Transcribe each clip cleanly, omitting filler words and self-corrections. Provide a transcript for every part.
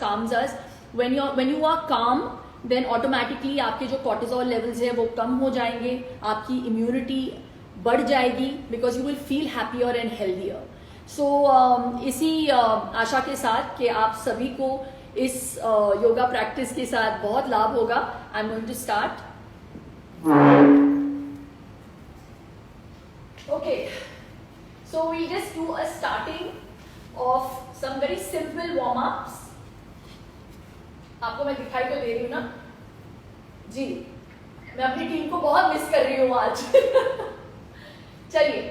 calms us. When you are calm, then automatically आपके जो cortisol levels है वो कम हो जाएंगे, आपकी immunity बढ़ जाएगी, because you will feel happier and healthier. So इसी आशा के साथ कि आप सभी को इस योगा प्रैक्टिस के साथ बहुत लाभ होगा. I'm going to start. Okay, so we just do a starting of some very simple warm-ups. आपको मैं दिखाई तो दे रही हूँ ना जी, मैं अपनी टीम को बहुत मिस कर रही हूँ आज. चलिए,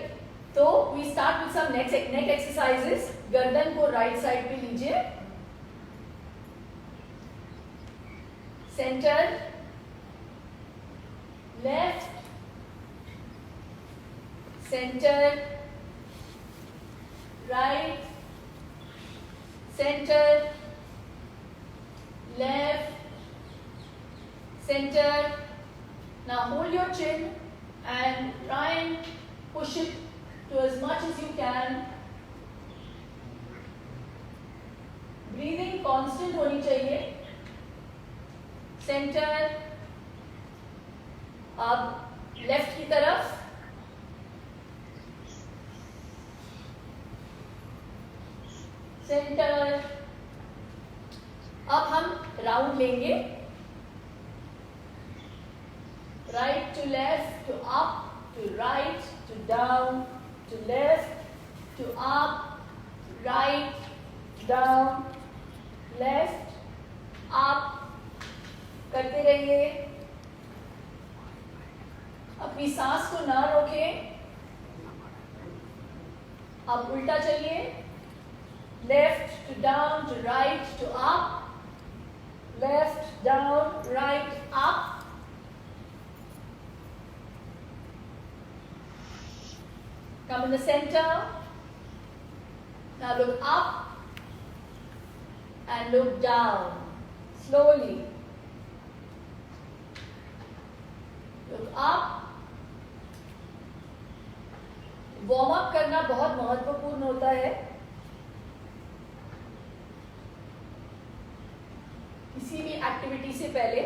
तो we start with some neck exercises. गर्दन को राइट साइड पे लीजिए, centre, left, center, right, center, left, center. Now hold your chin and try and push it to as much as you can. Breathing constant होनी चाहिए. Center. अब left की तरफ. Centre. अब हम राउंड लेंगे, right to left, to up, to right, to down, to left, to up, right, down, left, up करते रहिए. अपनी सांस को ना रोकें. अब उल्टा चलिए, left to down to right to up, left down right up. Come in the center. Now look up and look down slowly. Look up. Warm up करना बहुत महत्वपूर्ण होता है. किसी भी एक्टिविटी से पहले,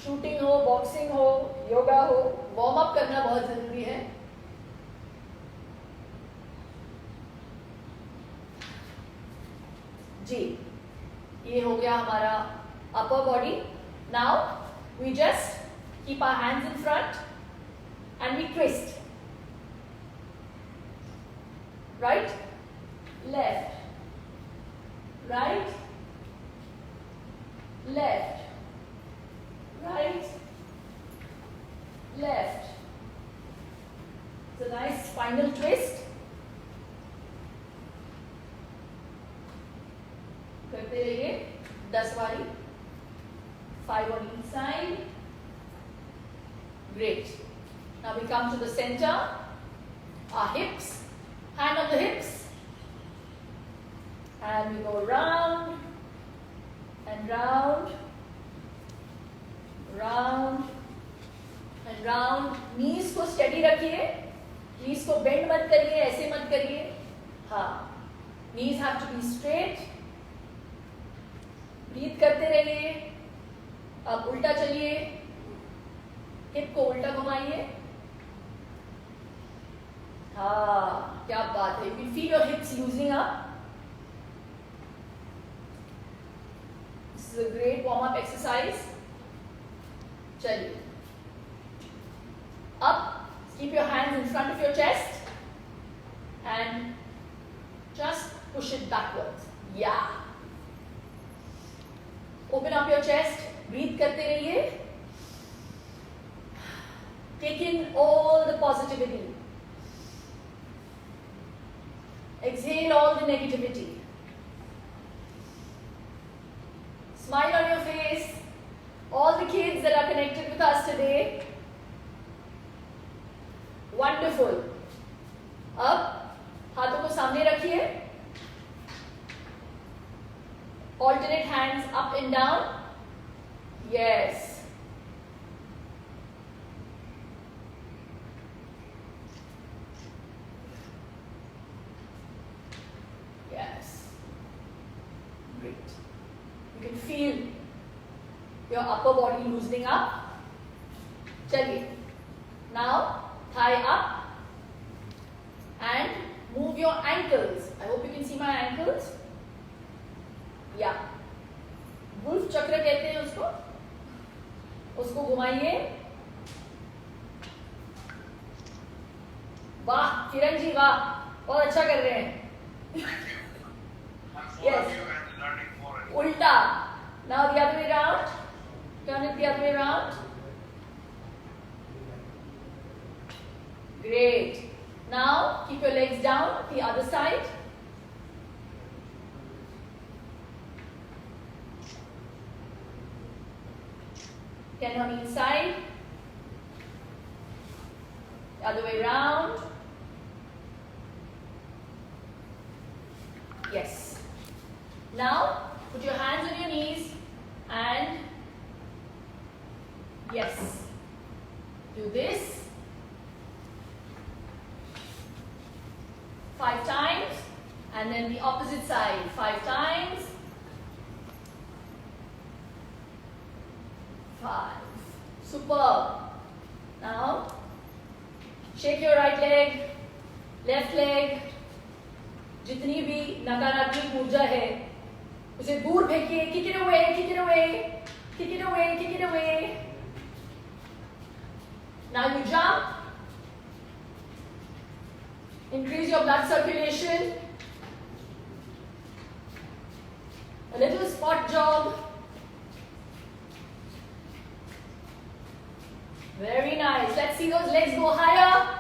शूटिंग हो, बॉक्सिंग हो, योगा हो, वार्म अप करना बहुत जरूरी है. जी, ये हो गया हमारा upper body. Now we just keep our hands in front and we twist. Right, left, right, left, right, left. It's a nice spinal twist. करते रहिए 10 बारी, 5 on each side. Great. Now we come to the center. Our hips, hand on the hips. And we go round and round, round and round. Knees को steady रखिए, knees को bend मत करिए, ऐसे मत करिए. हाँ, knees have to be straight. Breathe करते रहिए. अब उल्टा चलिए, hip को उल्टा घुमाइए. हाँ, क्या बात है. You can feel your hips loosening up. This is a great warm-up exercise. चलिए, up, keep your hands in front of your chest and just push it backwards. Yeah. Open up your chest, breathe करते रहिए. Take in all the positivity. Exhale all the negativity. Smile on your face. All the kids that are connected with us today. Wonderful. अब हाथों को सामने रखिए. Alternate hands up and down. Yes. your upper body loosening up. चलिए, now thigh up and move your ankles. I hope you can see my ankles. Yeah, वुल्फ चक्र कहते हैं उसको घुमाइए. वाह किरण जी, वाह, बहुत अच्छा कर रहे हैं. Yes. उल्टा. Now the other way round. Turn it the other way round. Great. Now keep your legs down. The other side. Again on each side. The other way round. Yes. Now put your hands on your knees and yes, do this 5 times and then the opposite side 5 times. 5. Superb. Now shake your right leg, left leg. जितनी भी नकारात्मक ऊर्जा है उसे दूर फेंकिए. Kick it away, kick it away, kick it away, kick it away. Now you jump. Increase your blood circulation. A little spot jog. Very nice. Let's see those legs go higher.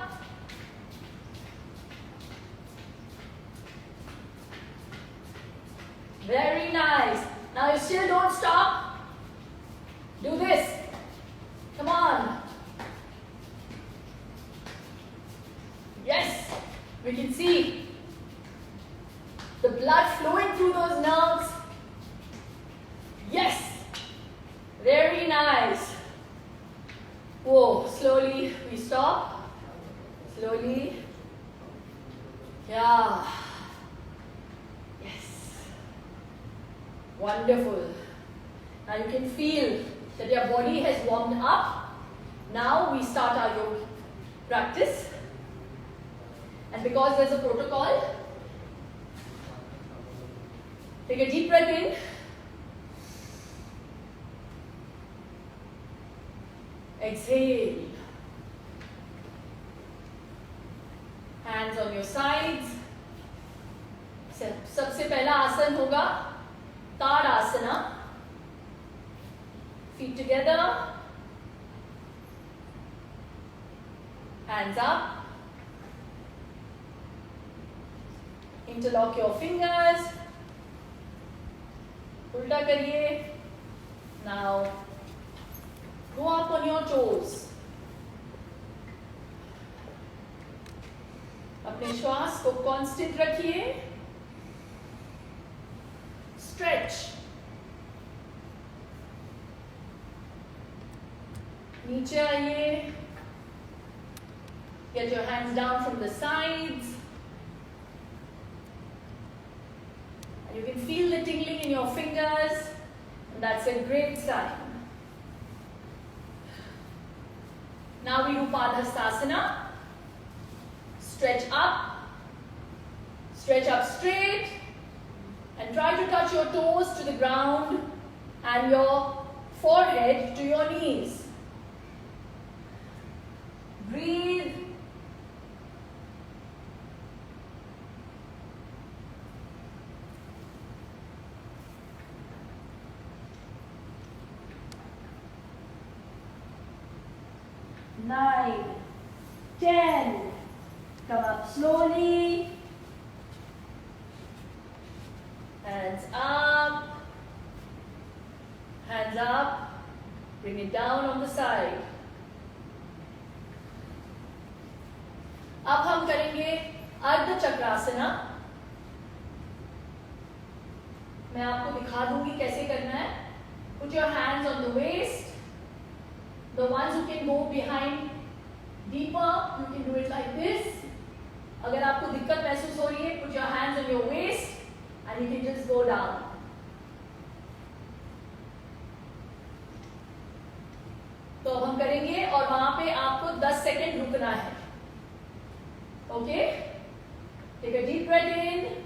Very nice. Now you still don't stop. Do this. Come on. Yes. We can see the blood flowing through those nerves. Yes. Very nice. Whoa. Slowly we stop. Slowly. Yeah. Wonderful. Now you can feel that your body has warmed up. Now we start our yoga practice. And because there's a protocol, take a deep breath in. Exhale. Hands on your sides. सबसे पहला आसन होगा Tadasana. Feet together. Hands up. Interlock your fingers. Ulta kariye. Now go up on your toes. अपने श्वास को constant रखिए. Stretch. नीचे आइए. Get your hands down from the sides. And you can feel the tingling in your fingers. And that's a great sign. Now we do Padhastasana. Stretch up. Stretch up straight. And try to touch your toes to the ground and your forehead to your knees. Breathe. Nine, 10. Come up slowly. Hands up. Hands up. Bring it down on the side. अब हम करेंगे अर्ध चक्रासना. मैं आपको दिखा दूंगी कैसे करना है. Put your hands on the waist. The ones who can go behind deeper, you can do it like this. अगर आपको दिक्कत महसूस हो रही है, put your hands on your waist and you can just go down. 10 second रुकना है. Okay, take a deep breath in,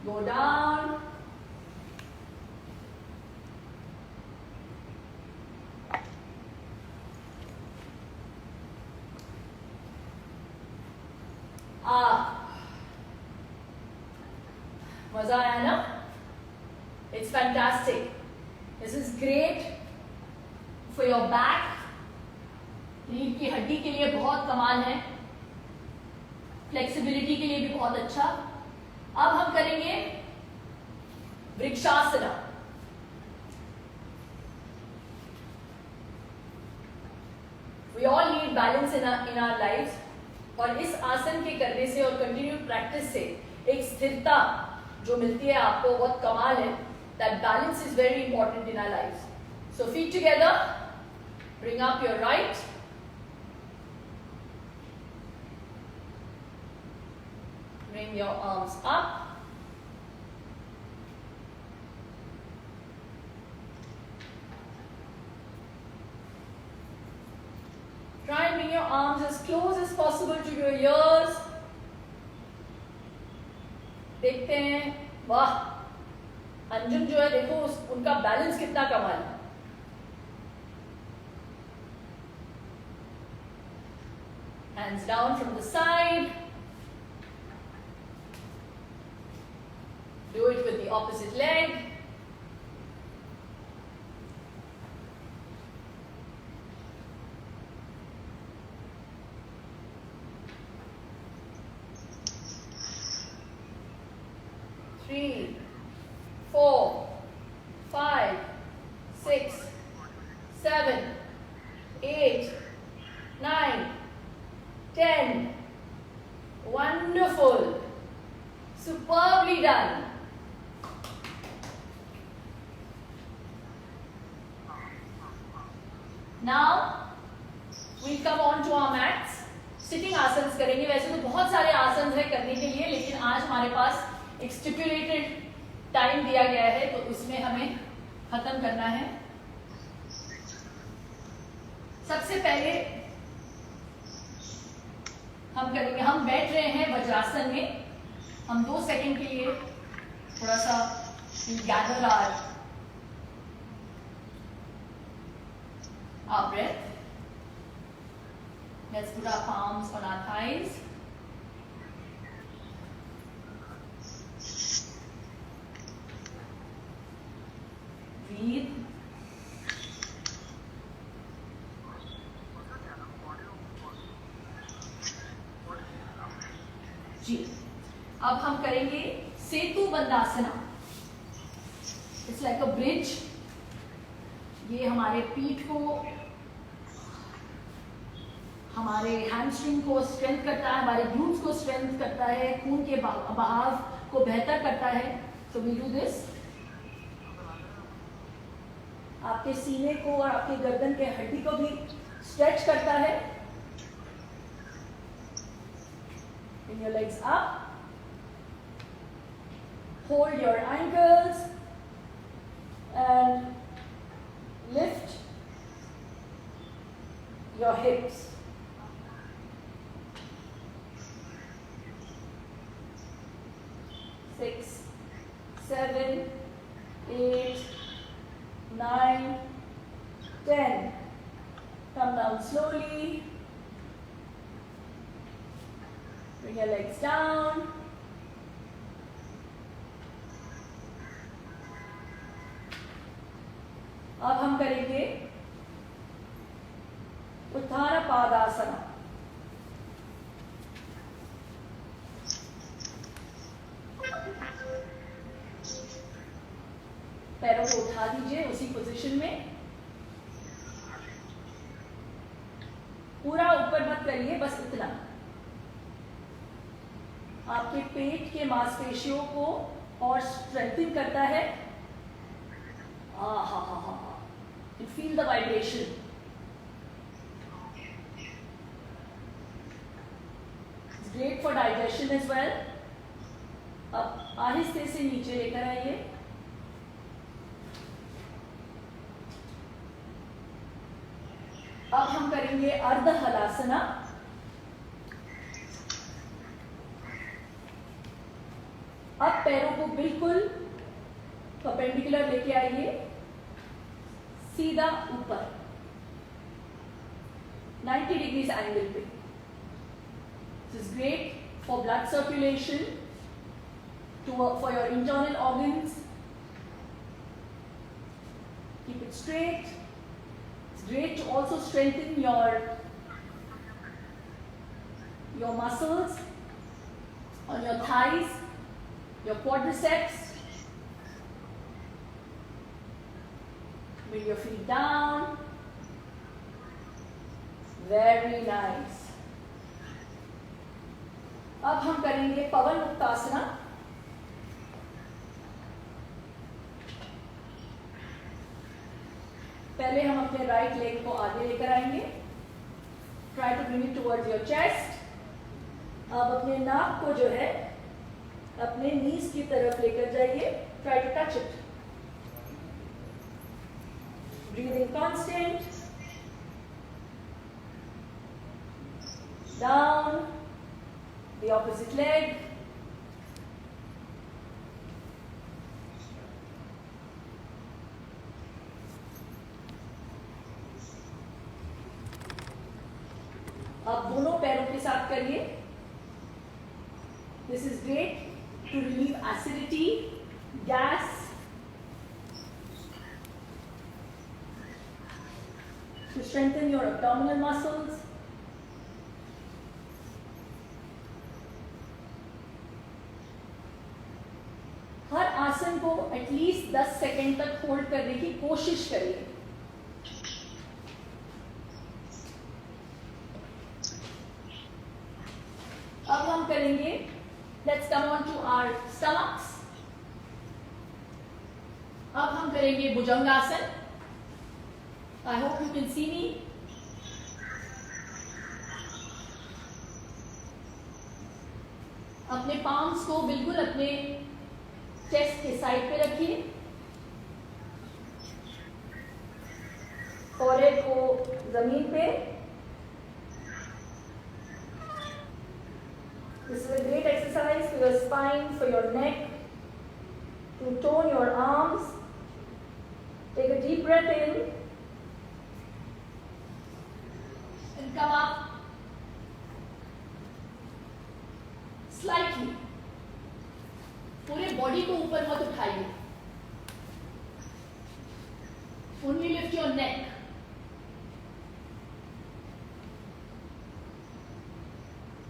go down, up. मजा आया ना? It's fantastic. This is great for your back. रीढ़ की हड्डी के लिए बहुत कमाल है, फ्लेक्सिबिलिटी के लिए भी बहुत अच्छा. अब हम करेंगे vrikshasana. We all need balance in our lives. और इस आसन के करने से और कंटिन्यूड प्रैक्टिस से एक स्थिरता जो मिलती है आपको, बहुत कमाल है. That balance is very important in our lives. So feet together, bring up your right, bring your arms up, try and bring your arms as close as possible to your ears. देखते हैं, वाह, अंजुम जो है देखो उनका balance कितना कमाल है. Hands down from the side. Do it with the opposite leg. Three, 4, 5, 6, 7, 8, 9, 10. Wonderful. Superbly done. Now we'll come on to our mats. Sitting asanas करेंगे. वैसे तो बहुत सारे आसन है करने के लिए, लेकिन आज हमारे पास एक स्टिपुलेटेड टाइम दिया गया है, तो उसमें हमें खत्म करना है. सबसे पहले हम करेंगे, हम बैठ रहे हैं वज्रासन में. हम 2 सेकंड के लिए थोड़ा सा gather our breath. Let's put our palms on our thighs. Breathe. जी, अब हम करेंगे Setu Bandhasana. It's like a bridge. ये हमारे पीठ को, हमारे हैमस्ट्रिंग को स्ट्रेंथ करता है, हमारे ग्लूट्स को स्ट्रेंथ करता है, खून के बहाव को बेहतर करता है. So we do this. आपके सीने को और आपके गर्दन के हड्डी को भी स्ट्रेच करता है. Bring your legs up. Hold your ankles and lift your hips. Six, 7, 8, 9, 10. Come down slowly. Bring your legs down. अब हम करेंगे उत्थान पादासना. पैरों को उठा दीजिए उसी पोजीशन में. पूरा ऊपर मत करिए, बस इतना. आपके पेट के मांसपेशियों को और स्ट्रेंथन करता है. You feel the vibration. It's great for digestion as well. अब आहिस्ते से नीचे लेकर आइए. करेंगे अर्ध हलासना। अब पैरों को बिल्कुल परपेंडिकुलर लेके आइए, सीधा ऊपर 90 डिग्रीज एंगल पे। This is great for blood circulation, for your internal organs. Keep it straight. It's great to also strengthen your muscles on your thighs, your quadriceps. Bring your feet down. Very nice. अब हम करेंगे पवन मुक्तासना। पहले हम अपने right leg को आगे लेकर आएंगे। Try to bring it towards your chest. अब अपने नाक को जो है अपने नीज की तरफ लेकर जाइए। Try to touch it. Breathing constant. Down the opposite leg. अब दोनों पैरों के साथ करिए। This is great to relieve acidity, gas, to strengthen your abdominal muscles. हर आसन को एटलीस्ट 10 सेकेंड तक होल्ड करने की कोशिश करिए। अब हम करेंगे, let's come on to our stomachs. अब हम करेंगे Bhujangasana. I hope you can see me. अपने पाम्स को बिल्कुल अपने चेस्ट के साइड पे रखिए। फॉरहेड को जमीन पे। This is a great exercise for your spine, for your neck, to tone your arms. Take a deep breath in and come up slightly. पूरे बॉडी को ऊपर मत उठाइए। Only lift your neck.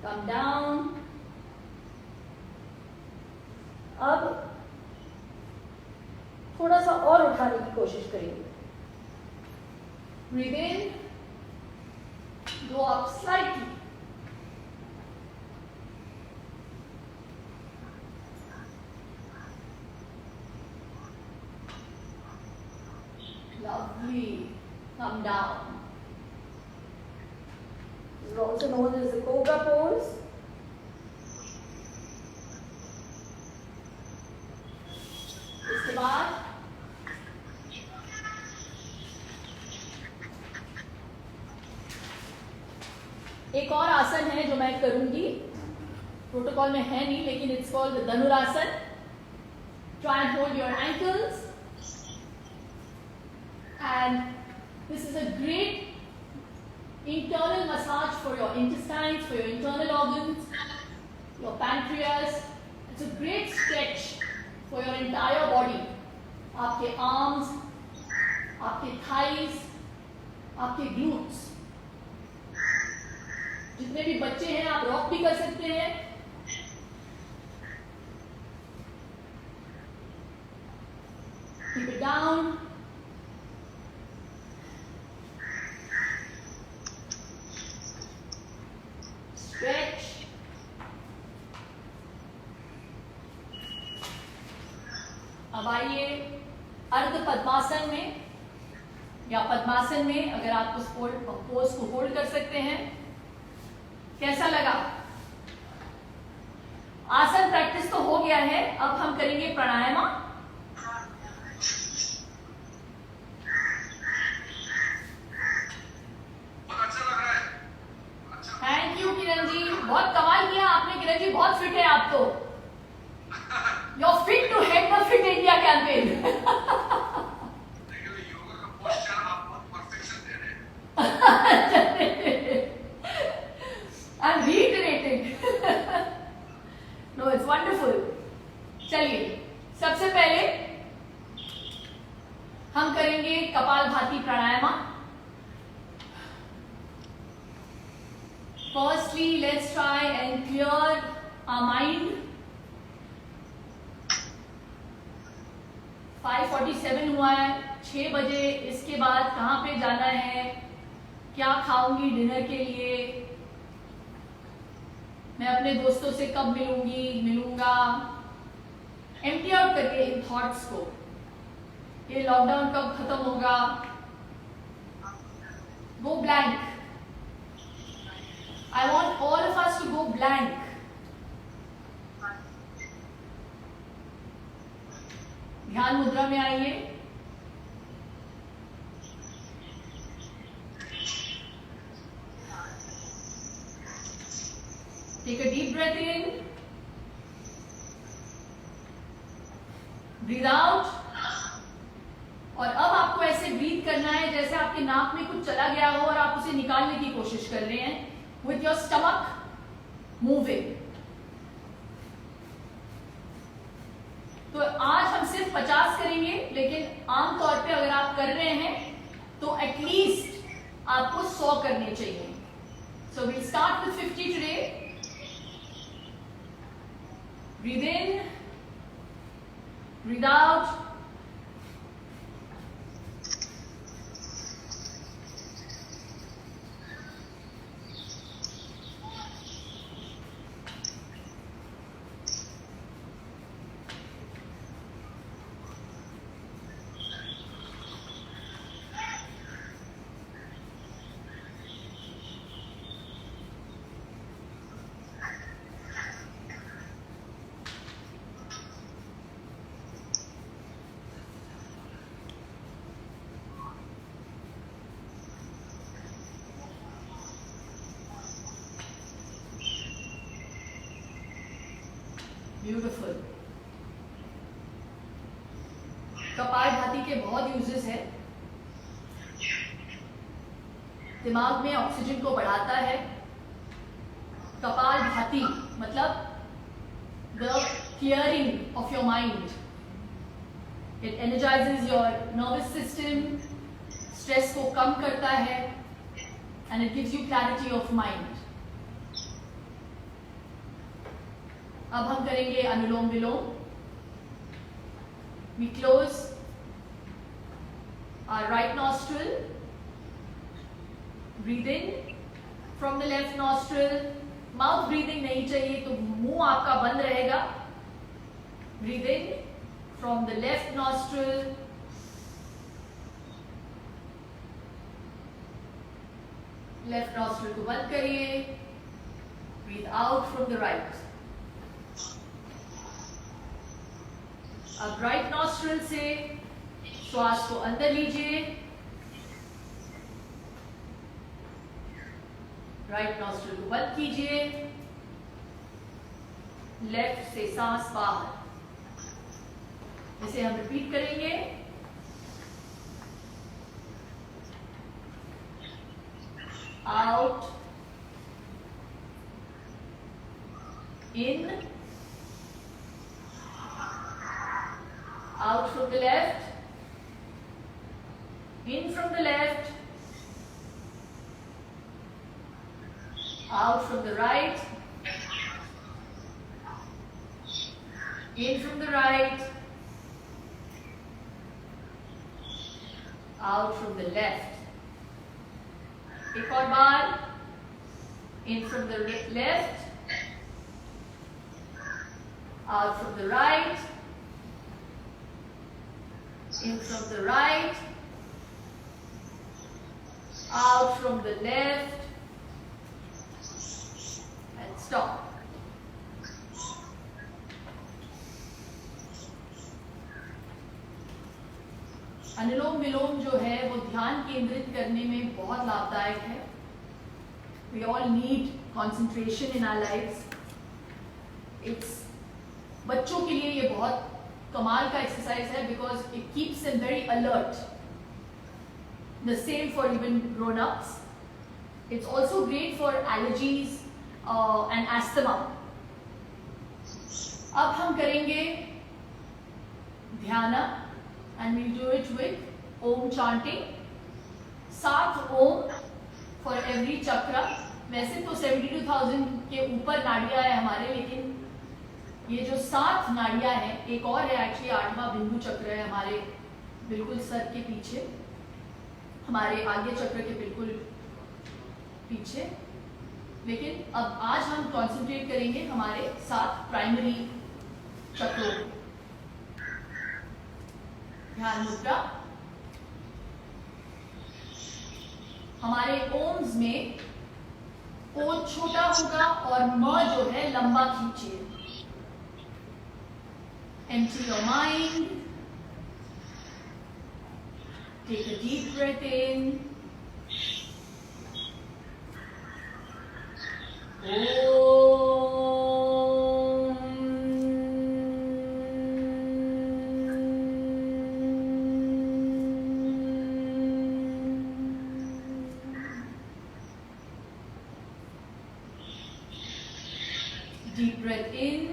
Come down. अब थोड़ा सा और उठाने की कोशिश करिए। Breathe in. Go up slightly. Lovely. Come down. This is also known as the cobra pose. इसके बाद एक और आसन है जो मैं करूंगी, प्रोटोकॉल में है नहीं, लेकिन it's called dhanurasana. Try and hold your ankles and this is a great internal massage for your intestines, for your internal organs, your pancreas. It's a great stretch for your entire body. आपके arms, आपके thighs, आपके glutes. जितने भी बच्चे हैं आप rock भी कर सकते हैं. Keep it down. Stretch. अब आइए अर्ध पद्मासन में या पद्मासन में, अगर आप उस पोज को होल्ड कर सकते हैं. कैसा लगा? आसन प्रैक्टिस तो हो गया है, अब हम करेंगे प्राणायाम. बहुत अच्छा बहुत फिट है आप तो। You're fit to head the Fit India campaign. Yoga का पोस्चर आप बहुत परफेक्शन दे रहे हैं। I'm reiterating. No, it's wonderful. चलिए, सबसे पहले हम करेंगे कपालभाति प्राणायाम। Firstly, let's try and clear our mind. 5:47 हुआ है, 6 बजे इसके बाद कहाँ पे जाना है, क्या खाऊंगी डिनर के लिए, मैं अपने दोस्तों से कब मिलूंगा। एम्प्टी आउट करिए इन थॉट्स को। ये लॉकडाउन कब खत्म होगा, go blank. I want all of us to go blank. ध्यान मुद्रा में आइए। Take a deep breath in, breathe out. और अब आपको ऐसे ब्रीथ करना है जैसे आपके नाक में कुछ चला गया हो और आप उसे निकालने की कोशिश कर रहे हैं, विथ योर स्टमक मूविंग। तो आज हम सिर्फ 50 करेंगे, लेकिन आमतौर पे अगर आप कर रहे हैं तो एटलीस्ट आपको 100 करने चाहिए। So we'll start with 50 today. Breathe in, breathe out. Beautiful. Kapalbhati के बहुत यूजेस है। दिमाग में ऑक्सीजन को बढ़ाता है। कपालभाति मतलब the clearing of your mind. It energises your nervous system, stress को कम करता है, and it gives you clarity of mind. अब हम करेंगे Anulom Vilom. We close our right nostril, breathe in from the left nostril. Mouth breathing नहीं चाहिए तो मुंह आपका बंद रहेगा। Breathe in from the left nostril, left nostril को बंद करिए। Breathe out from the right. अब राइट नॉस्ट्रिल से श्वास को अंदर लीजिए, राइट नॉस्ट्रिल को बंद कीजिए, लेफ्ट से सांस बाहर। इसे हम रिपीट करेंगे। Out, in, out from the left, in from the left, out from the right, in from the right, out from the left. एक और बार, in from the left, out from the right, in from the right, out from the left, and stop. अनुलोम विलोम जो है वो ध्यान केंद्रित करने में बहुत लाभदायक है। We all need concentration in our lives. It's बच्चों के लिए ये बहुत कमाल का एक्सरसाइज है because it keeps them very alert. The same for even grown ups. It's also great for allergies and asthma. अब हम करेंगे ध्यान and we'll do it with Om chanting. 7 Om for every chakra. वैसे तो 72,000 के ऊपर नाड़ियां है हमारे, लेकिन ये जो 7 नाड़ियां हैं, एक और है एक्चुअली 8वां बिंदु चक्र है हमारे बिल्कुल सर के पीछे, हमारे आगे चक्र के बिल्कुल पीछे. लेकिन अब आज हम कॉन्सेंट्रेट करेंगे हमारे 7 प्राइमरी चक्रों. ध्यान मुद्रा. हमारे ओम्स में ओ छोटा होगा और म जो है लंबा खींचिए. Empty your mind. Take a deep breath in. Deep breath in.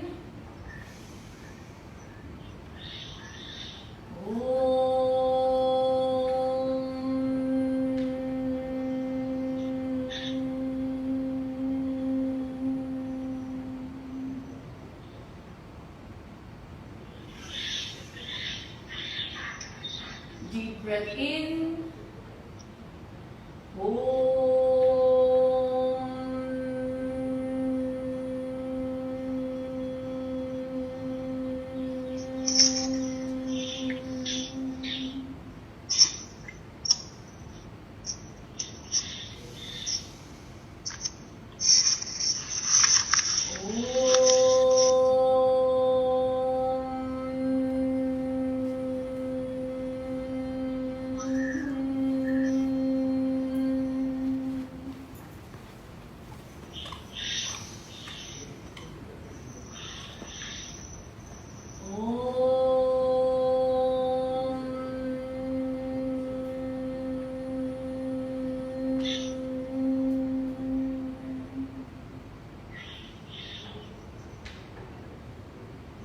Deep breath in.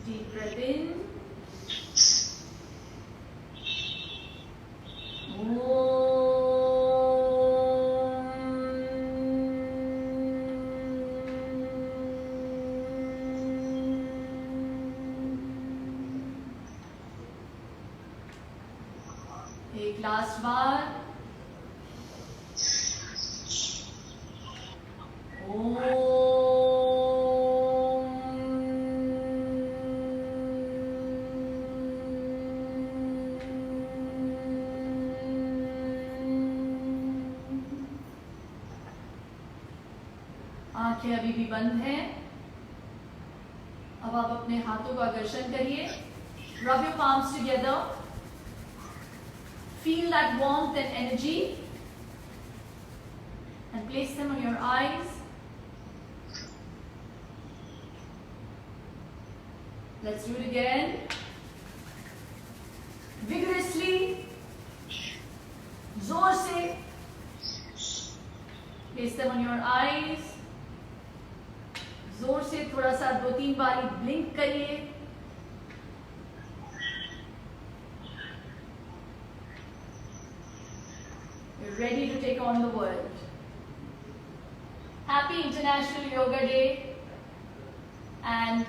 Deep breath in. एक लास्ट बार. आंखें अभी भी बंद हैं. अब आप अपने हाथों का आकर्षण करिए. Rub your palms together. Feel that warmth and energy and place them on your eyes. Let's do it again. Vigorously. जोर से. Place them on your eyes. जोर से थोड़ा सा 2-3 बार ब्लिंक करिए. You're ready to take on the world. Happy International Yoga Day and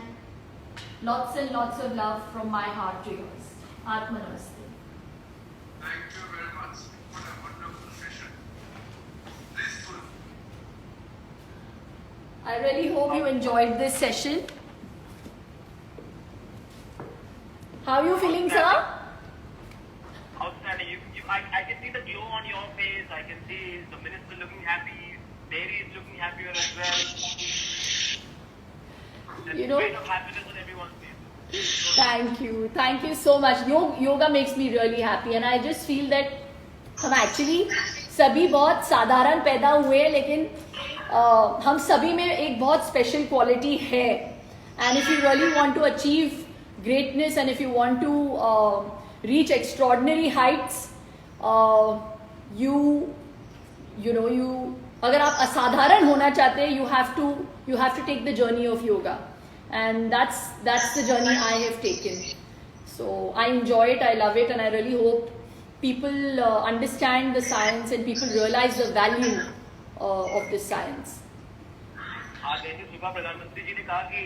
lots and lots of love from my heart to yours. Atma Namaste. Thank you very much. What a wonderful session. Blissful. I really hope you enjoyed this session. How are you feeling, sir? Outstanding. I can see the glow on your face. I can see the minister looking happy. Mary is looking happier as well. There's You know- a kind of happiness on everyone's face. Thank you so much. Yoga makes me really happy and I just feel that हम actually सभी बहुत साधारण पैदा हुए हैं, लेकिन हम सभी में एक बहुत स्पेशल क्वालिटी है. And if you really want to achieve greatness and if you want to reach extraordinary heights, you अगर आप असाधारण होना चाहते हैं, you have to take the journey of yoga, and that's the journey I have taken. So I enjoy it, I love it, and I really hope people understand the science and people realize the value of this science. आज ऐसे सुबह प्रधानमंत्री जी ने कहा कि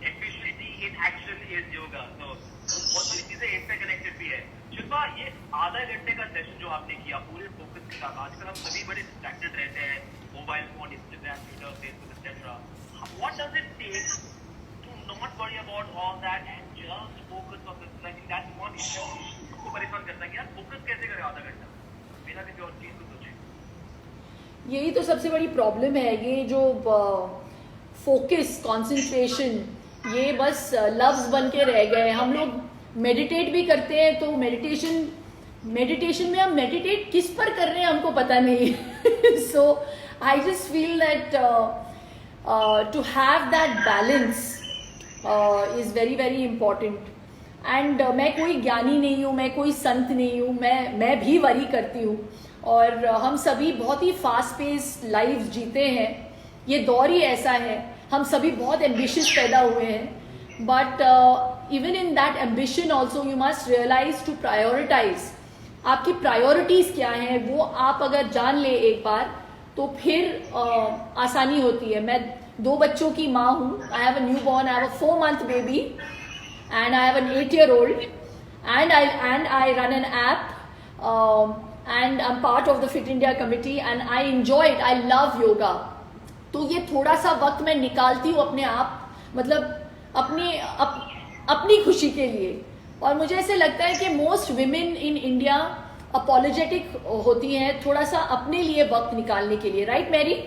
efficiency in action is yoga, तो बहुत सारी चीजें इससे कनेक्टेड भी है. शिल्पा, ये आधा घंटे का सेशन जो आपने किया पूरे फोकस के साथ, आजकल हम सभी बड़े डिस्ट्रैक्टेड रहते हैं, mobile phone, Instagram, Twitter, Facebook, etcetera. What does it take to not worry about all that and just focus on this? I think that's one issue सबको परेशान करता है कि यार फोकस कैसे करें आधा घंटा बिना किसी और चीज को सोचे. यही तो सबसे बड़ी प्रॉब्लम है, ये जो फोकस, कंसंट्रेशन, ये बस लफ्ज बन के रह गए. हम लोग मेडिटेट भी करते हैं तो मेडिटेशन में हम मेडिटेट किस पर कर रहे हैं हमको पता नहीं. So I just feel that to have that balance is very very important. And मैं कोई ज्ञानी नहीं हूँ, मैं कोई संत नहीं हूँ, मैं भी वरी करती हूँ, और हम सभी बहुत ही फास्ट पेस लाइफ जीते हैं. ये दौर ही ऐसा है, हम सभी बहुत एम्बिशियस पैदा हुए हैं, but even in that ambition also you must realize to prioritize. आपकी प्रायोरिटीज क्या हैं वो आप अगर जान ले एक बार तो फिर आसानी होती है. मैं 2 बच्चों की माँ हूँ. I have a new born, I have a 4-month baby and I have an 8-year-old, and I run an app, and I'm part of the Fit India committee, and I enjoy it. I love yoga. तो ये थोड़ा सा वक्त मैं निकालती हूँ अपने आप, मतलब अपनी खुशी के लिए. और मुझे ऐसे लगता है कि most women in India apologetic होती हैं थोड़ा सा अपने लिए वक्त निकालने के लिए. Right Mary?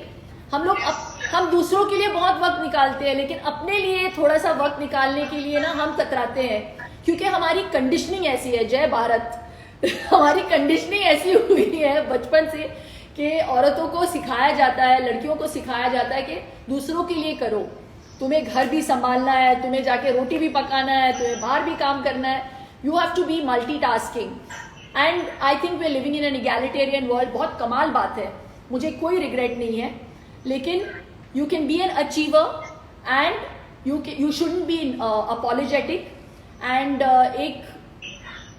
हम दूसरों के लिए बहुत वक्त निकालते हैं, लेकिन अपने लिए थोड़ा सा वक्त निकालने के लिए ना हम कतराते हैं, क्योंकि हमारी कंडीशनिंग ऐसी है. जय भारत. हमारी कंडीशनिंग ऐसी हुई है बचपन से कि औरतों को सिखाया जाता है, लड़कियों को सिखाया जाता है कि दूसरों के लिए करो, तुम्हें घर भी संभालना है, तुम्हें जाके रोटी भी पकाना है, तुम्हें बाहर भी काम करना है. You have to be multitasking, and I think we are living in an egalitarian world. बहुत कमाल बात है, मुझे कोई रिग्रेट नहीं है, लेकिन you can be an achiever and you shouldn't be apologetic, and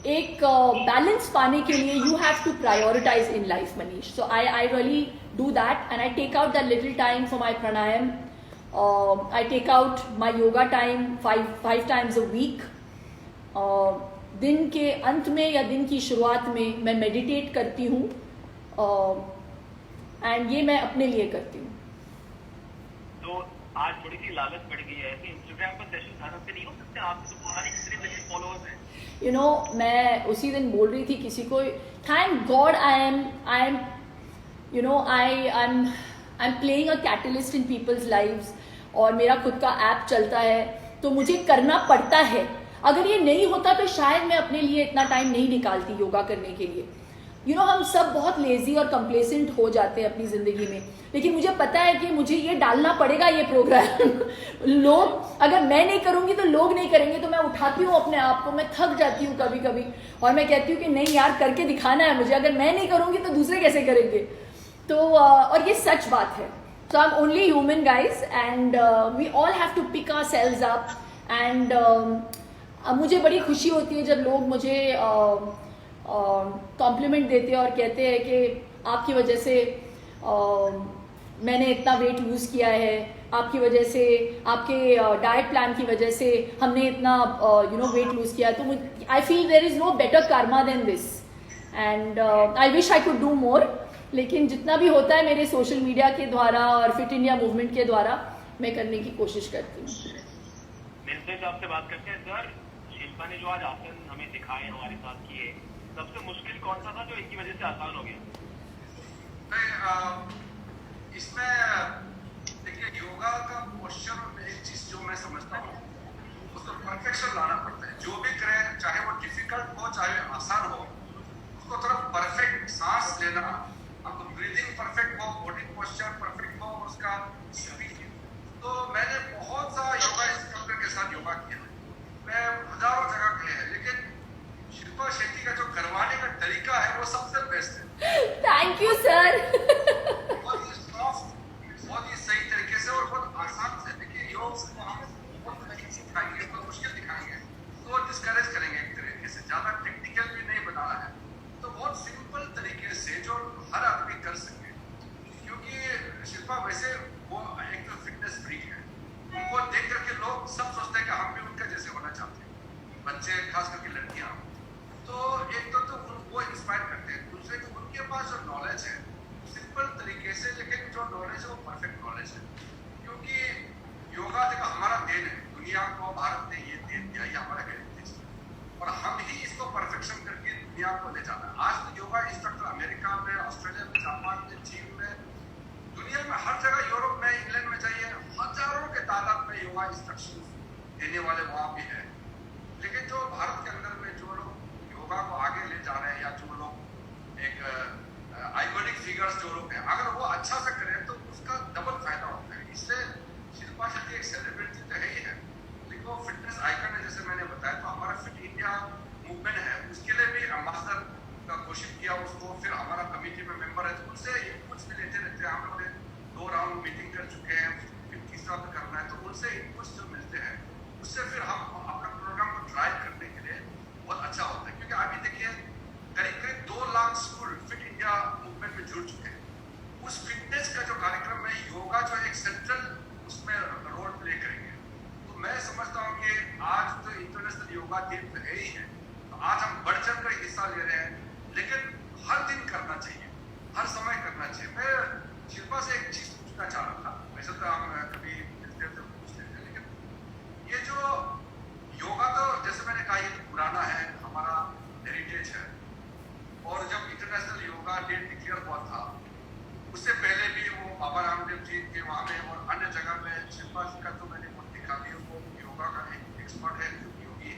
एक balance पाने के लिए you have to prioritize in life, Manish. So I really do that, and I take out that little time for my pranayam. I take out my yoga time 5 times a week. दिन के अंत में या दिन की शुरुआत में मैं मेडिटेट करती हूँ, एंड ये मैं अपने लिए करती हूँ. तो आज थोड़ी सी लालच बढ़ गई है कि इंस्टाग्राम पर सेशन हर हफ्ते नहीं हो सकते. आप तो हमारे कितने मिलियन फॉलोअर्स हैं. यू नो, मैं उसी दिन बोल रही थी किसी को, thank God I am you know I am playing a catalyst in people's lives, और मेरा खुद का ऐप चलता है, तो मुझे करना पड़ता है. अगर ये नहीं होता तो शायद मैं अपने लिए इतना टाइम नहीं निकालती योगा करने के लिए. यू नो, हम सब बहुत लेजी और कंप्लेसेंट हो जाते हैं अपनी जिंदगी में, लेकिन मुझे पता है कि मुझे ये डालना पड़ेगा, ये प्रोग्राम. लोग, अगर मैं नहीं करूंगी तो लोग नहीं करेंगे, तो मैं उठाती हूँ अपने आप को, मैं थक जाती हूँ कभी कभी, और मैं कहती हूँ कि नहीं यार, करके दिखाना है मुझे. अगर मैं नहीं करूंगी तो दूसरे कैसे करेंगे? तो और ये सच बात है. So I am only human guys, and we all have to pick ourselves up. एंड मुझे बड़ी खुशी होती है जब लोग मुझे कॉम्प्लीमेंट देते हैं और कहते हैं कि आपकी वजह से मैंने इतना वेट लूज किया है, आपकी वजह से, आपके डाइट प्लान की वजह से हमने इतना वेट लूज किया. तो I feel there is no better karma than this, and I wish I could do more. लेकिन जितना भी होता है मेरे सोशल मीडिया के द्वारा और फिट इंडिया मूवमेंट के द्वारा मैं करने की कोशिश करती हूँ. मिलते आपसे बात करते हैं. सर, शिल्पा ने जो आज आसन हमें सिखाए, हमारे साथ किए, सबसे मुश्किल कौन सा था जो इनकी वजह से आसान हो गया? इसमें देखिए, योगा का पोस्चर एक चीज जो मैं समझता हूँ, उसको परफेक्शन लाना पड़ता है. जो भी करे, चाहे वो डिफिकल्ट हो चाहे आसान हो, उसको थोड़ा परफेक्ट सांस लेना, आपको ब्रीदिंग परफेक्ट हो, बॉडी पोस्चर परफेक्ट हो, उसका स्पीच. तो मैंने बहुत सा योगा इंस्ट्रक्टर के बच्चे खास करके लड़कियां, तो एक तो वो इंस्पायर करते हैं, दूसरे को उनके पास जो नॉलेज है सिंपल तरीके से, लेकिन जो नॉलेज है वो परफेक्ट नॉलेज है। क्योंकि योगा देखो हमारा देन है, दुनिया को भारत ने ये देन दिया, ये हमारा हेरिटेज है और हम ही इसको परफेक्शन करके दुनिया को ले जाना है। आज तो योगा इंस्ट्रक्टर अमेरिका में, ऑस्ट्रेलिया में, जापान में, चीन में, दुनिया में हर जगह, यूरोप में, इंग्लैंड में जाइए, हजारों के तादाद में योगा इंस्ट्रक्शन देने वाले वहां भी है। लेकिन जो भारत के अंदर में जो लोग योगा को आगे ले जा रहे हैं या जो लोग एक आइकॉनिक फिगर्स जो लोग हैं, अगर वो अच्छा से करें तो उसका डबल फायदा होता है। इससे शिल्पा शेट्टी एक सेलिब्रिटी तो है ही है, लेकिन वो फिटनेस आइकन है। जैसे मैंने बताया, तो हमारा फिट इंडिया मूवमेंट है, उसके लिए भी एम्बेसडर का घोषित किया उसको, फिर हमारा कमेटी में मेंबर है, तो उनसे इनपुट्स भी लेते रहते हैं। हम लोग 2 राउंड मीटिंग कर चुके हैं, फिर तीसरा भी करना है, तो उनसे इनपुट्स जो मिलते हैं उससे फिर हम अपना प्रोग्राम को ड्राइव करने के लिए बहुत अच्छा होता है। क्योंकि अभी देखिए करीब करीब 2 lakh school fit India movement में जुड़ चुके हैं। उस फिटनेस का जो कार्यक्रम है, योगा जो एक सेंट्रल उसमें रोल प्ले करेंगे। तो मैं समझता हूँ कि आज तो इंटरनेशनल योगा डे तो है ही है, तो आज हम बढ़ चढ़ कर हिस्सा ले रहे हैं, लेकिन हर दिन करना चाहिए, हर समय करना चाहिए। मैं शिल्पा से एक चीज पूछना चाह रहा था, वैसे तो हम कभी मिलते तो पूछते थे, लेकिन ये जो योगा तो जैसे मैंने कहा ये तो पुराना है, हमारा हेरिटेज है, और जब इंटरनेशनल योगा डे डिक्लेयर हुआ था उससे पहले भी वो बाबा रामदेव जी के वहाँ में और अन्य जगह में शिल्पा का तो मैंने बहुत देखा भी, वो योगा का एक एक्सपर्ट है, योगी।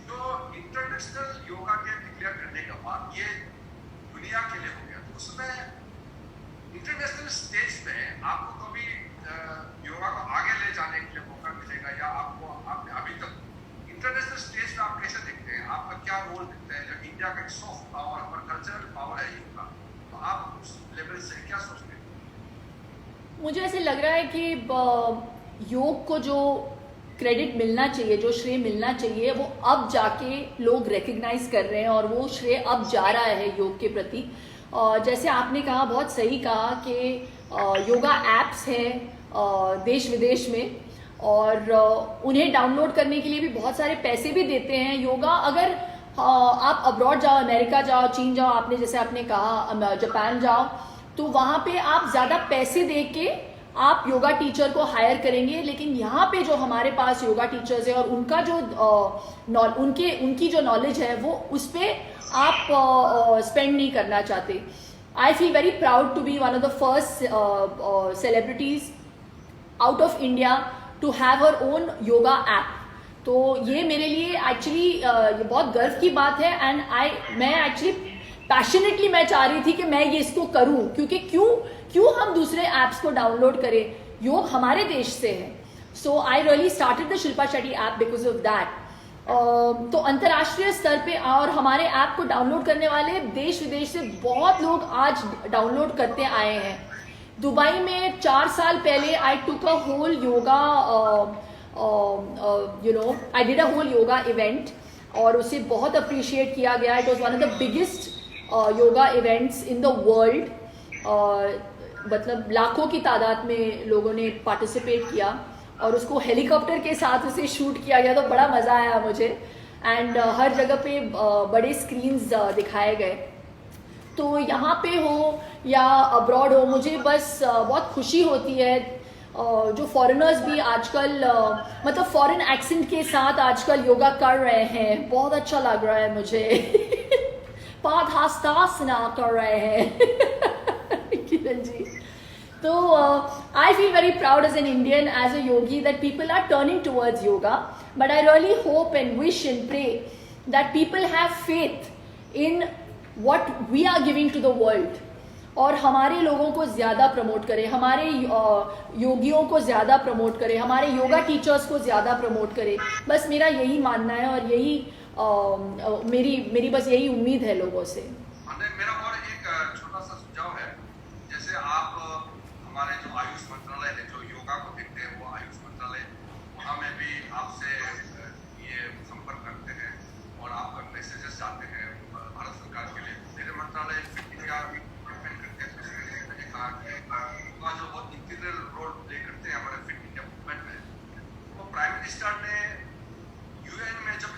तो इंटरनेशनल योगा डे डिक्लेयर करने के बाद ये दुनिया के लिए हो गया, तो उसमें इंटरनेशनल स्टेज पे आपको कभी योगा को आगे ले जाने के लिए मौका मिलेगा, या आपने अभी तक इंटरनेशनल स्टेज पे आप कैसे देखते हैं, आपका क्या रोल दिखता है? जब इंडिया का एक सॉफ्ट पावर और कल्चरल पावर है योगा, तो आप उस लेवल से क्या सोचते हैं? मुझे ऐसे लग रहा है कि योग को जो क्रेडिट मिलना चाहिए, जो श्रेय मिलना चाहिए, वो अब जाके लोग रिकग्नाइज कर रहे हैं और वो श्रेय अब जा रहा है योग के प्रति। जैसे आपने कहा, बहुत सही कहा कि योगा एप्स हैं देश विदेश में, और उन्हें डाउनलोड करने के लिए भी बहुत सारे पैसे भी देते हैं। योगा अगर आप अब्रॉड जाओ, अमेरिका जाओ, चीन जाओ, आपने जैसे आपने कहा जापान जाओ, तो वहाँ पे आप ज़्यादा पैसे दे के आप योगा टीचर को हायर करेंगे। लेकिन यहाँ पे जो हमारे पास योगा टीचर्स है और उनका जो उनकी जो नॉलेज है वो उस पर आप स्पेंड नहीं करना चाहते। I feel very proud to be one of the first celebrities out of India to have her own yoga app. तो ये मेरे लिए एक्चुअली ये बहुत गर्व की बात है, एंड मैं एक्चुअली पैशनेटली मैं चाह रही थी कि मैं ये इसको करूं, क्योंकि क्यों हम दूसरे ऐप्स को डाउनलोड करें, योग हमारे देश से है। So I really started the Shilpa Shetty app because of that. तो अंतर्राष्ट्रीय स्तर पे और हमारे ऐप को डाउनलोड करने वाले देश विदेश से बहुत लोग आज डाउनलोड करते आए हैं। दुबई में 4 साल पहले I took a whole yoga I did a whole yoga event, और उसे बहुत अप्रिशिएट किया गया। It was one of the biggest yoga events in the world. मतलब लाखों की तादाद में लोगों ने पार्टिसिपेट किया और उसको हेलीकॉप्टर के साथ उसे शूट किया गया, तो बड़ा मज़ा आया मुझे। एंड हर जगह पे बड़े स्क्रीन्स दिखाए गए। तो यहाँ पे हो या अब्रॉड हो, मुझे बस बहुत खुशी होती है। जो फॉरेनर्स भी आजकल मतलब फॉरेन एक्सेंट के साथ आजकल योगा कर रहे हैं, बहुत अच्छा लग रहा है मुझे। पादहास्तासना कर रहे हैं किरण जी। तो I feel very proud as an Indian, as a yogi, that people are turning towards yoga. But I really hope and wish and pray that people have faith in what we are giving to the world. और हमारे लोगों को ज़्यादा promote करें, हमारे योगियों को ज़्यादा प्रमोट करें, हमारे योगा टीचर्स को ज़्यादा प्रमोट करें। बस मेरा यही मानना है और यही मेरी बस यही उम्मीद है लोगों से। मेरा और एक छोटा सा सुझाव है, जैसे आप हमारे जो आयुष मंत्रालय है, जो योगा को देखते हैं, वो आयुष मंत्रालय, वहाँ में भी आपसे ये संपर्क करते हैं और आपका मैसेजेस जाते हैं भारत सरकार के लिए। मेरे मंत्रालय फिट इंडिया डेवलपमेंट करते हैं, मैंने कहा कि योगा जो बहुत इंटीग्रल रोल प्ले करते हैं हमारे फिट इंडिया मूवमेंट में। वो प्राइम मिनिस्टर ने UN में जब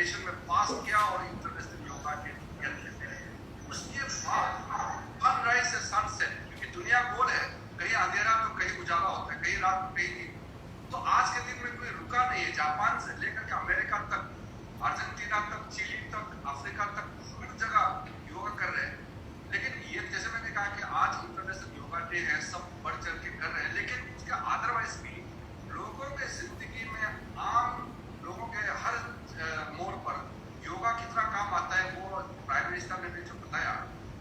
मेडिटेशन में पास किया और इंटरनेशनल योगा के टिकट लेते हैं। उसके बाद सनराइज से सनसेट, क्योंकि दुनिया गोल है, कहीं अंधेरा तो कहीं उजाला होता है, कहीं रात तो कहीं दिन। तो आज के दिन में कोई रुका नहीं है। जापान से लेकर के अमेरिका तक, अर्जेंटीना तक, चिली तक, अफ्रीका तक, हर जगह योगा कर रहे हैं। लेकिन ये जैसे मैंने कहा कि आज इंटरनेशनल योगा डे है, सब बढ़ चढ़ के कर रहे हैं, लेकिन उसके अदरवाइज भी लोगों के जिंदगी में, आम लोगों के हर मोड़ पर योगा कितना काम आता है, वो प्राइम मिनिस्टर ने भी जो बताया।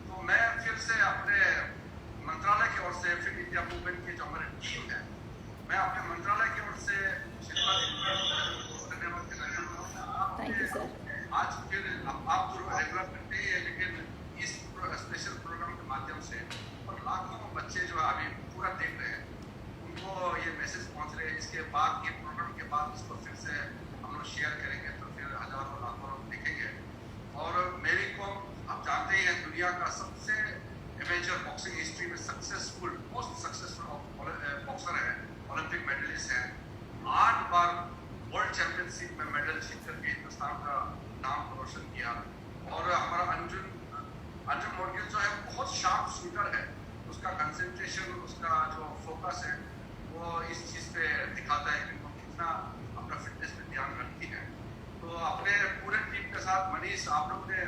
तो मैं फिर से अपने मंत्रालय की ओर से, फिट इंडिया मूवमेंट की जो हमारी टीम है, मैं अपने मंत्रालय की ओर से धन्यवाद देना चाहता हूँ। Thank you sir. आज फिर आप तो रेगुलर करते ही है, लेकिन इस स्पेशल प्रोग्राम के माध्यम से और लाखों बच्चे जो अभी पूरा देख रहे हैं, उनको ये मैसेज पहुंच रहे हैं। इसके बाद ये प्रोग्राम के बाद इसको फिर से हम लोग शेयर करेंगे, तो फिर हजारों लाखों लोग देखेंगे। और मेरी को आप जानते ही हैं, दुनिया का सबसे एमेचर बॉक्सिंग हिस्ट्री में सक्सेसफुल, मोस्ट सक्सेसफुल बॉक्सर है, ओलंपिक मेडलिस्ट है। 8 बार वर्ल्ड चैंपियनशिप में मेडल जीत करके हिंदुस्तान का नाम रोशन किया। और हमारा अर्जुन मोडगिल जो है बहुत शार्प शूटर है, उसका कंसंट्रेशन, उसका जो फोकस है वो इस चीज़ पे दिखाता है कि वो कितना अपना फिटनेस पे ध्यान रखती है। तो अपने पूरे टीम के साथ मनीष, आप लोग ने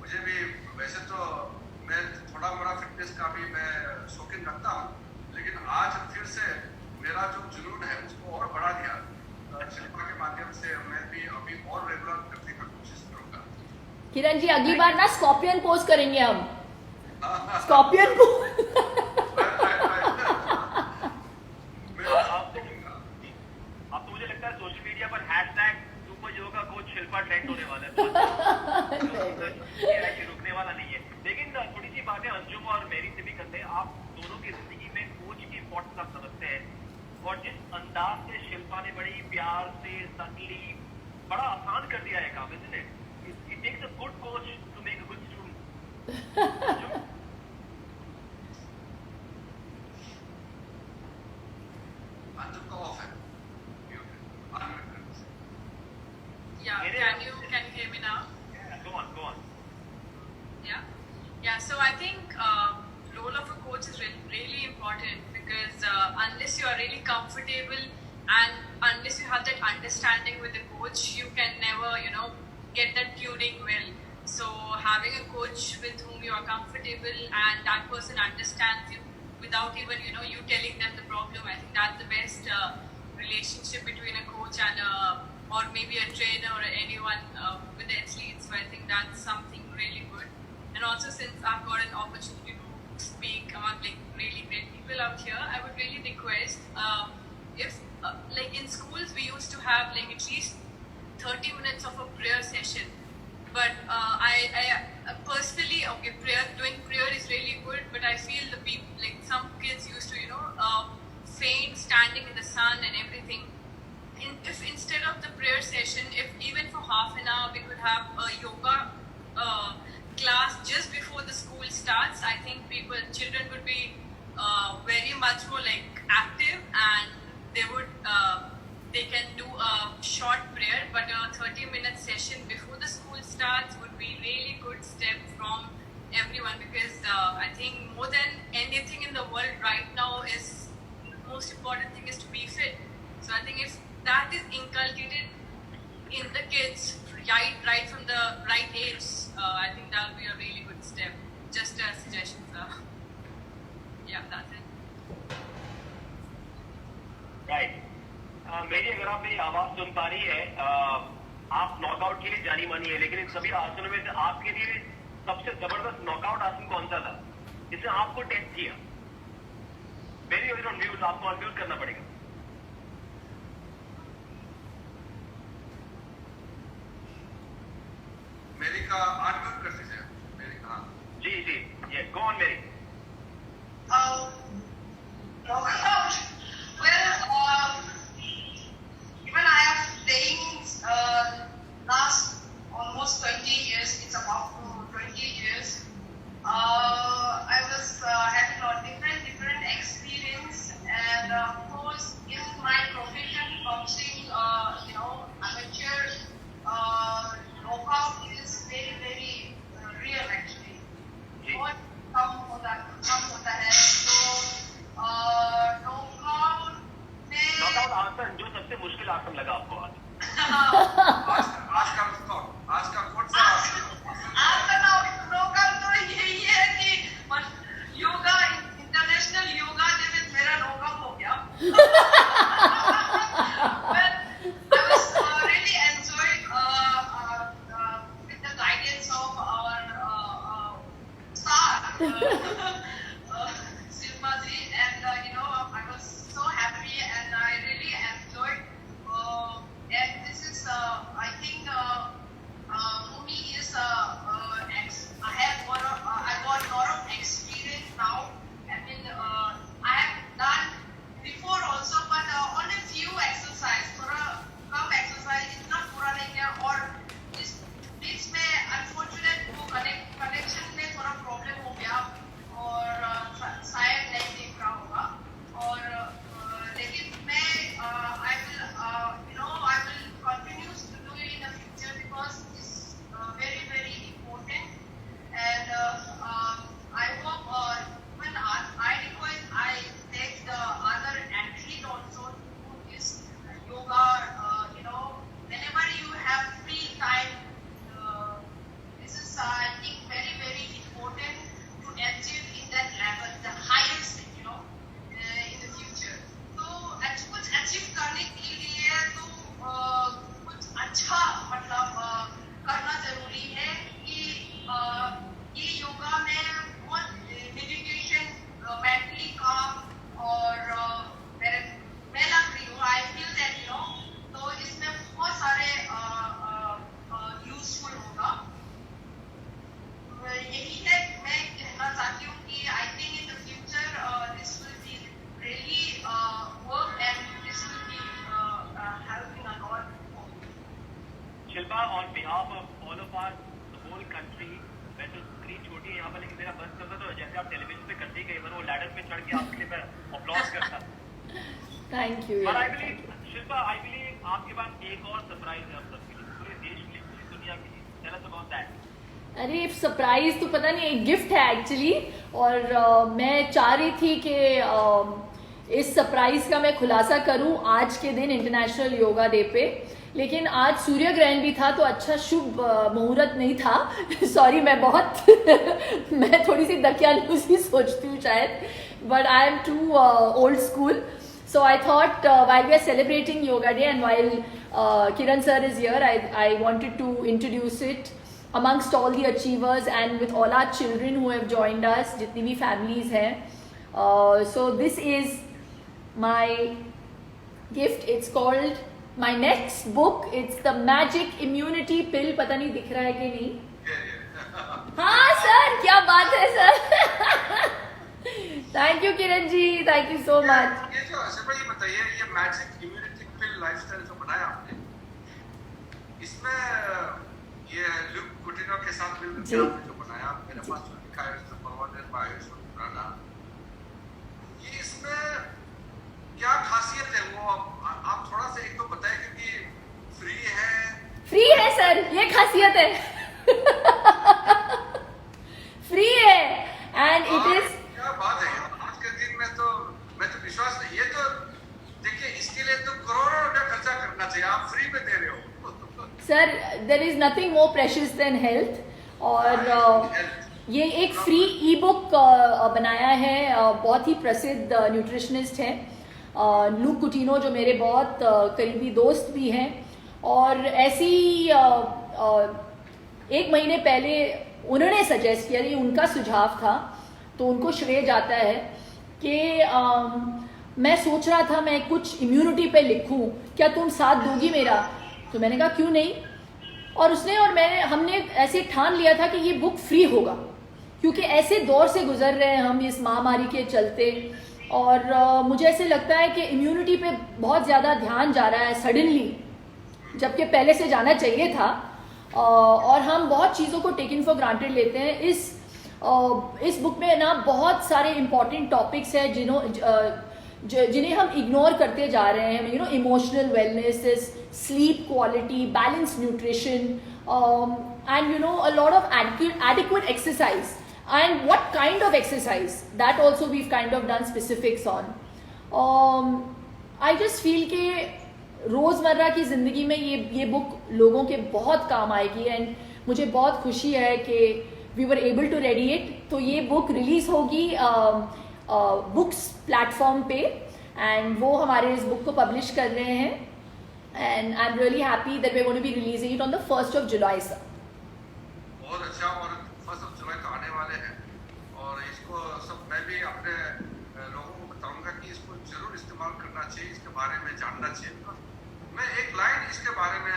मुझे भी, वैसे तो मैं थोड़ा मोड़ा फिटनेस का भी मैं शौकीन रखता हूँ, लेकिन आज फिर से मेरा जो जुनून है उसको और बढ़ा दिया। शिल्पा के माध्यम से मैं भी अभी और रेगुलर करने का कोशिश करूँगा। किरण जी, अगली बार ना स्कॉर्पियन पोज करेंगे हम। Scorpion pose. अब तो मुझे लगता है सोशल मीडिया पर #super yoga coach Shilpa trend होने वाला है। ये रुकने वाला नहीं है। लेकिन थोड़ी सी बातें अंजुम और मेरी से भी करते हैं। आप दोनों की जिंदगी में कोच की इंपॉर्टेंस आप समझते हैं, और जिस अंदाज से शिल्पा ने बड़ी प्यार से, सटली, बड़ा आसान कर दिया है काम, isn't it? It takes a good coach to make a good student. Anjum का ऑफ है। Yeah, can you hear me now? Go on. Yeah. So I think role of a coach is really important, because unless you are really comfortable and unless you have that understanding with the coach, you can never, get that tuning well. So having a coach with whom you are comfortable and that person understands you without even, you telling them the problem, I think that's the best relationship between a coach and or maybe a trainer or anyone with the athletes. So I think that's something really good. And also, since I've got an opportunity to speak among really great people out here, I would really request if in schools we used to have at least 30 minutes of a prayer session. But I personally, doing prayer is really good, but I feel the people, some kids used to, faint standing in the sun and everything. If instead of the prayer session, if even for half an hour we could have a yoga class just before the school starts, I think children would be very much more active, and they can do a short prayer, but a 30-minute session before the school starts would be really good step from everyone, because I think more than anything in the world right now is the most important thing is to be fit. So I think if that is inculcated in the kids right from the right age, I think that will be a really good step. Just a suggestion, sir. Yeah, that's it. Right. मेरी, अगर आप मेरी आवाज सुन पा रही है, आप knockout के लिए जानी मानी है, लेकिन इन सभी आसनों में से आपके लिए सबसे जबरदस्त नॉकआउट आसन कौन सा था जिसने आपको टेस्ट किया? मेरी म्यूट, आपको अनम्यूट करना पड़ेगा। मेरी का अनम्यूट कर दीजिए। मेरी का जी, ये गो ऑन मेरी। Knockout. Well, even I am playing last almost 20 years. It's about 20 years. I was having a different experience, and of course, in my profession, boxing, amateur Silpa ji, and I was so happy and I really enjoyed. And this is, I think, for me is I got a lot of experience now. I mean, I have done before also, but only few exercise. थोड़ा कम exercise, इतना पूरा नहीं किया और इस बीच में unfortunate वो connection में थोड़ा problem हो गया और शायद नहीं देख रहा होगा और लेकिन मैं I will continue to do it in the future because it's very very important and I hope when I request I take the other athlete also to do this yoga whenever you have free time this is I think very very important to achieve in that level the highest in the future तो कुछ achieve करने के लिए तो कुछ अच्छा मतलब करना जरूरी है कि ये योगा में बहुत मेडिटेशन मेंटली काम और मैं लग रही हूँ आई फील दैट तो इसमें बहुत सारे यूजफुल होगा यही है मैं कहना चाहती हूँ कि I think in the future this will be really work and this will be helping a lot Shilpa, on behalf of all of us, the whole country, मैं तो स्क्रीन छोटी है यहाँ पर लेकिन मेरा बस चलता तो जैसे आप टेलीविजन पे करती गई मैं वो लैडर पे चढ़ के आपके लिए मैं अपलॉज करता। Thank you. But I believe, Shilpa, I believe आपके पास एक और सरप्राइज है आप सबके लिए, पूरे देश के लिए, पूरी दुनिया के लिए। Tell us about that. अरे सरप्राइज तो पता नहीं, एक गिफ्ट है एक्चुअली और मैं चाह रही थी कि इस सरप्राइज का मैं खुलासा करूं आज के दिन इंटरनेशनल योगा डे पे, लेकिन आज सूर्य ग्रहण भी था तो अच्छा शुभ मुहूर्त नहीं था। सॉरी, मैं बहुत मैं थोड़ी सी दकियालूसी सोचती हूँ शायद, but I am too old school. So I thought while we are celebrating Yoga Day and while Kiran sir is here, I wanted to introduce it amongst all the achievers and with all our children who have joined us, जितनी भी families हैं. So this is my gift. It's called my next book. It's the Magic Immunity Pill. पता नहीं दिख रहा है कि नहीं? हाँ सर, क्या बात है sir. Thank you Kiran ji, thank you so much. ये जो सिर्फ ये बताइए, ये मैजिक इम्यूनिटी पिल लाइफस्टाइल जो बनाया आपने, इसमें ये लुक कुटिनो के साथ मिलकर आपने जो बनाया, मेरे पास जो लिखा है इसमें परवानेट बायोशोर पुराना, ये इसमें क्या खासियत है वो आप थोड़ा सा एक तो बताएं, क्योंकि फ्री है सर, ये खासियत है. फ्री है एंड इट इज, क्या बात है. आज के दिन में तो मैं तो विश्वास नहीं, ये तो देखिए इसके लिए तो करोड़ों रुपया खर्चा करना चाहिए, आप फ्री में दे रहे हो. Sir there is nothing more precious than health. और ये एक फ्री ई बुक बनाया है, बहुत ही प्रसिद्ध न्यूट्रिशनिस्ट हैं लुक कुटिनो, जो मेरे बहुत करीबी दोस्त भी हैं. और ऐसी एक महीने पहले उन्होंने सजेस्ट किया, ये उनका सुझाव था तो उनको श्रेय जाता है कि मैं सोच रहा था मैं कुछ इम्यूनिटी पे लिखूं, क्या तुम साथ दोगी मेरा? तो मैंने कहा क्यों नहीं. और उसने और हमने ऐसे ठान लिया था कि ये बुक फ्री होगा, क्योंकि ऐसे दौर से गुजर रहे हैं हम इस महामारी के चलते. और मुझे ऐसे लगता है कि इम्यूनिटी पे बहुत ज़्यादा ध्यान जा रहा है सडनली, जबकि पहले से जाना चाहिए था. और हम बहुत चीज़ों को टेकन फॉर ग्रांटेड लेते हैं. इस बुक में ना बहुत सारे इंपॉर्टेंट टॉपिक्स हैं जिन्हें हम इग्नोर करते जा रहे हैं. Emotional wellness, sleep quality, balance nutrition, and a lot of adequate exercise. And what kind of exercise, that also we've kind of done specifics on. I just feel कि रोज़मर्रा की ज़िंदगी में ये बुक लोगों के बहुत काम आएगी. एंड मुझे बहुत खुशी है कि we were able to ready it. तो ये बुक रिलीज़ होगी बुक्स प्लेटफॉर्म पे, एंड वो हमारे इस बुक को पब्लिश कर रहे हैं. And I am really happy that we are going to be releasing it on the 1st of July, sir. बहुत अच्छा. और 1st of July तो आने वाले हैं और इस इसको सब मैं भी अपने लोगों को बताऊंगा कि इसको जरूर इस्तेमाल करना चाहिए, इसके बारे में जानना चाहिए। मैं एक लाइन इसके बारे में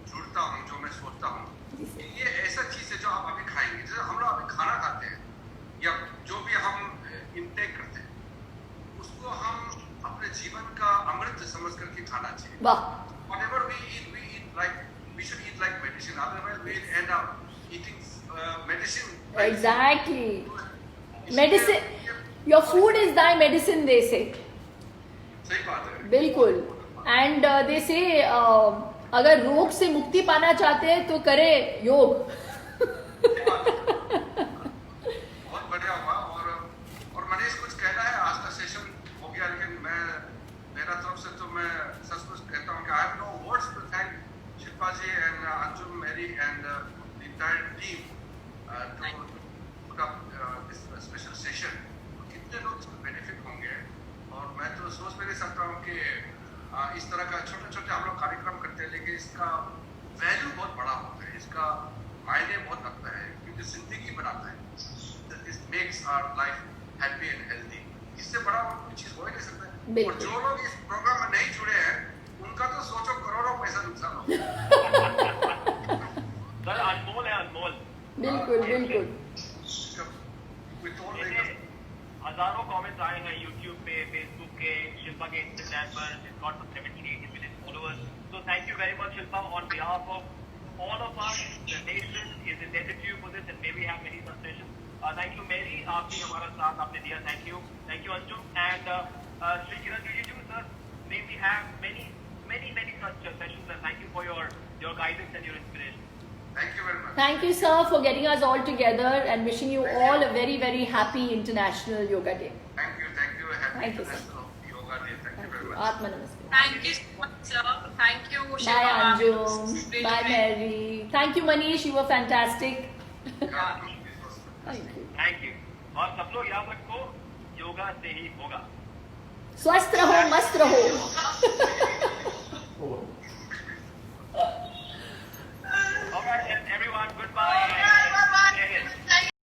जुड़ता हूँ, जो मैं सोचता हूँ कि ये ऐसा चीज है जो आप अभी खाएंगे, जैसे हम लोग अभी खाना खाते हैं या जो भी हम इंटेक करते हैं, उसको हम अपने जीवन का अमृत समझ करके खाना चाहिए। वाह, Whatever we eat like we should eat like medicine. Otherwise, we'll end up eating medicine. exactly. Medicine, your food is thy medicine, they say. सही बात है। बिल्कुल। एंड दे से अगर रोग से मुक्ति पाना चाहते हैं तो करे योग। बहुत बढ़िया हुआ। और मनीष कुछ कहना है? आज का सेशन हो गया, लेकिन मेरा तरफ से तो मैं सच कहता हूँ कि I have no words to thank Shilpa ji and Anjum, Mary and the entire team to put up this special session. कितने लोग इसको बेनिफिट होंगे, और मैं तो सोच भी नहीं सकता हूँ कि इस तरह का छोटे छोटे हम लोग कार्यक्रम करते हैं, लेकिन इसका वैल्यू बहुत बड़ा होता है, इसका मायने बहुत लगता है, क्योंकि जिंदगी बनाता है। This makes our life happy and healthy. इससे बड़ा कोई चीज हो ही नहीं सकता। और जो लोग इस प्रोग्राम में नहीं जुड़े हैं, उनका तो सोचो करोड़ों पैसा नुकसान हो। सर अनमोल है, अनमोल। बिल्कुल बिल्कुल। कोई तोड़ नहीं कर सकता। हजारों कमेंट्स आए हैं यूट्यूब पे, फेसबुक के, शिल्पा के इंस्टाग्राम पर, got 17-18 million followers. So thank you very much, Shilpa, on behalf of all of us. The nation is indebted to you for this, and may we have many such sessions. Thank you, Mary. आपने हमारा साथ आपने दिया. Thank you, Anjum, and Shri Kiran Rijiju, sir. May we have many such sessions, and thank you for your guidance and your inspiration. Thank you very much. Thank you, sir, for getting us all together and wishing you all a very, very happy International Yoga Day. Thank you. Happy Thank you, sir. International Yoga Day. Thank you very much. Atma Namaste. Thank you so much, sir. Thank you, Bye, Shiva. Anjum. Really Bye, great. Mary. Thank you, Manish. You were fantastic. God, Thank you. Thank you. और सब लोग याद रखो, योगा से ही होगा। स्वस्थ रहो, मस्त रहो। Oh.